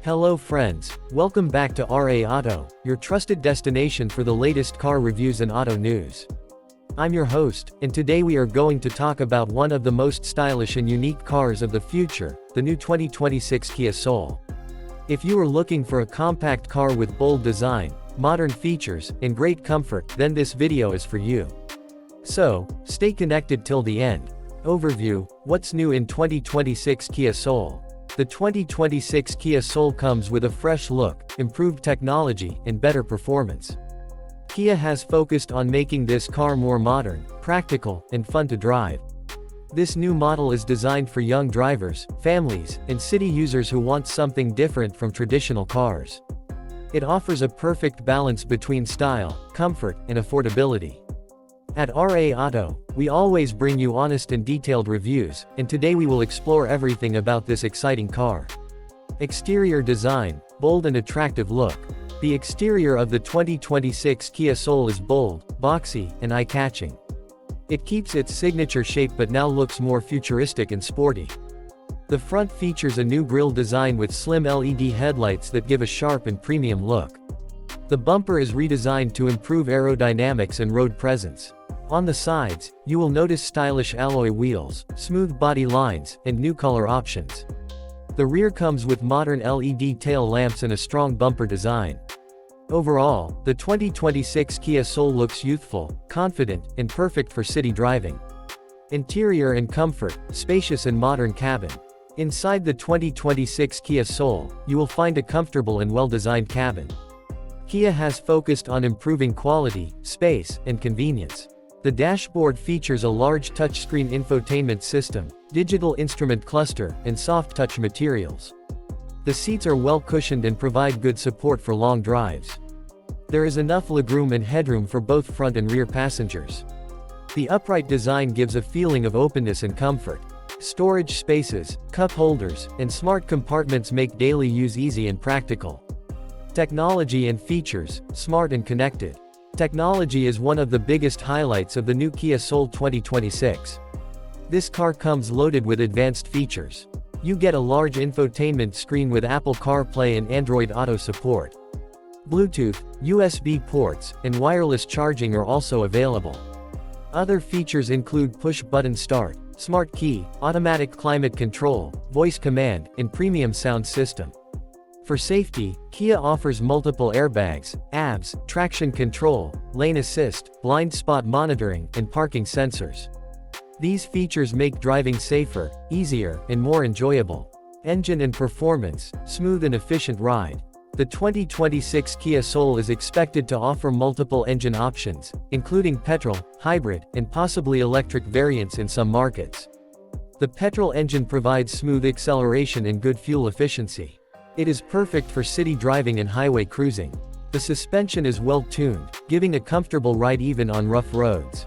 Hello friends, welcome back to RA Auto, your trusted destination for the latest car reviews and auto news. I'm your host, and today we are going to talk about one of the most stylish and unique cars of the future, the new 2026 Kia Soul. If you are looking for a compact car with bold design, modern features, and great comfort, then this video is for you. So, stay connected till the end. Overview: what's new in 2026 Kia Soul? The 2026 Kia Soul comes with a fresh look, improved technology, and better performance. Kia has focused on making this car more modern, practical, and fun to drive. This new model is designed for young drivers, families, and city users who want something different from traditional cars. It offers a perfect balance between style, comfort, and affordability. At RA Auto, we always bring you honest and detailed reviews, and today we will explore everything about this exciting car. Exterior design: bold and attractive look. The exterior of the 2026 Kia Soul is bold, boxy, and eye-catching. It keeps its signature shape but now looks more futuristic and sporty. The front features a new grille design with slim LED headlights that give a sharp and premium look. The bumper is redesigned to improve aerodynamics and road presence. On the sides, you will notice stylish alloy wheels, smooth body lines, and new color options. The rear comes with modern LED tail lamps and a strong bumper design. Overall, the 2026 Kia Soul looks youthful, confident, and perfect for city driving. Interior and comfort: spacious and modern cabin. Inside the 2026 Kia Soul, you will find a comfortable and well-designed cabin. Kia has focused on improving quality, space, and convenience. The dashboard features a large touchscreen infotainment system, digital instrument cluster, and soft-touch materials. The seats are well cushioned and provide good support for long drives. There is enough legroom and headroom for both front and rear passengers. The upright design gives a feeling of openness and comfort. Storage spaces, cup holders, and smart compartments make daily use easy and practical. Technology and features: smart and connected. Technology is one of the biggest highlights of the new Kia Soul 2026. This car comes loaded with advanced features. You get a large infotainment screen with Apple CarPlay and Android Auto support. Bluetooth, USB ports, and wireless charging are also available. Other features include push-button start, smart key, automatic climate control, voice command, and premium sound system. For safety, Kia offers multiple airbags, ABS, traction control, lane assist, blind spot monitoring, and parking sensors. These features make driving safer, easier, and more enjoyable. Engine and performance: smooth and efficient ride. The 2026 Kia Soul is expected to offer multiple engine options, including petrol, hybrid, and possibly electric variants in some markets. The petrol engine provides smooth acceleration and good fuel efficiency. It is perfect for city driving and highway cruising. The suspension is well tuned, giving a comfortable ride even on rough roads.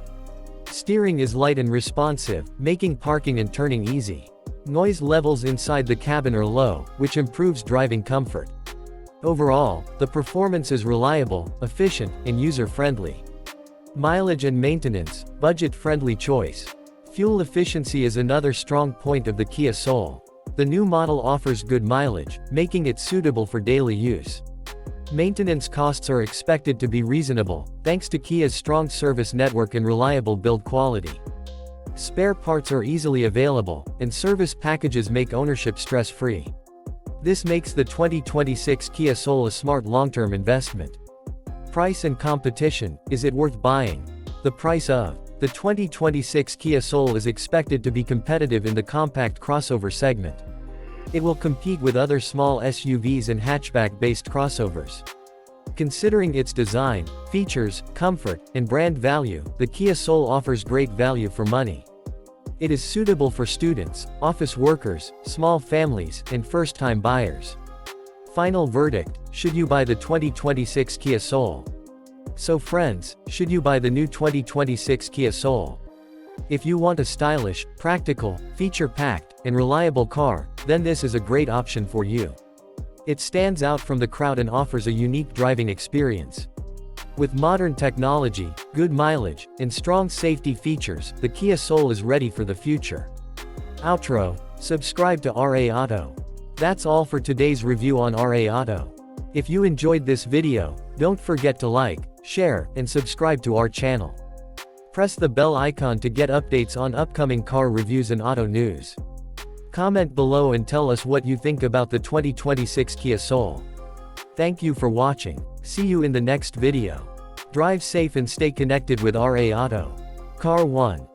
Steering is light and responsive, making parking and turning easy. Noise levels inside the cabin are low, which improves driving comfort. Overall, the performance is reliable, efficient, and user-friendly. Mileage and maintenance: budget-friendly choice. Fuel efficiency is another strong point of the Kia Soul. The new model offers good mileage, making it suitable for daily use. Maintenance costs are expected to be reasonable, thanks to Kia's strong service network and reliable build quality. Spare parts are easily available, and service packages make ownership stress-free. This makes the 2026 Kia Soul a smart long-term investment. Price and competition: is it worth buying? The price of the 2026 Kia Soul is expected to be competitive in the compact crossover segment. It will compete with other small SUVs and hatchback-based crossovers. Considering its design, features, comfort, and brand value, the Kia Soul offers great value for money. It is suitable for students, office workers, small families, and first-time buyers. Final verdict: should you buy the 2026 Kia Soul? So friends, should you buy the new 2026 Kia Soul? If you want a stylish, practical, feature-packed, and reliable car, then this is a great option for you. It stands out from the crowd and offers a unique driving experience. With modern technology, good mileage, and strong safety features, the Kia Soul is ready for the future. Outro: subscribe to RA Auto. That's all for today's review on RA Auto. If you enjoyed this video, don't forget to like, share, and subscribe to our channel. Press the bell icon to get updates on upcoming car reviews and auto news. Comment below and tell us what you think about the 2026 Kia Soul. Thank you for watching. See you in the next video. Drive safe and stay connected with RA Auto. Car One.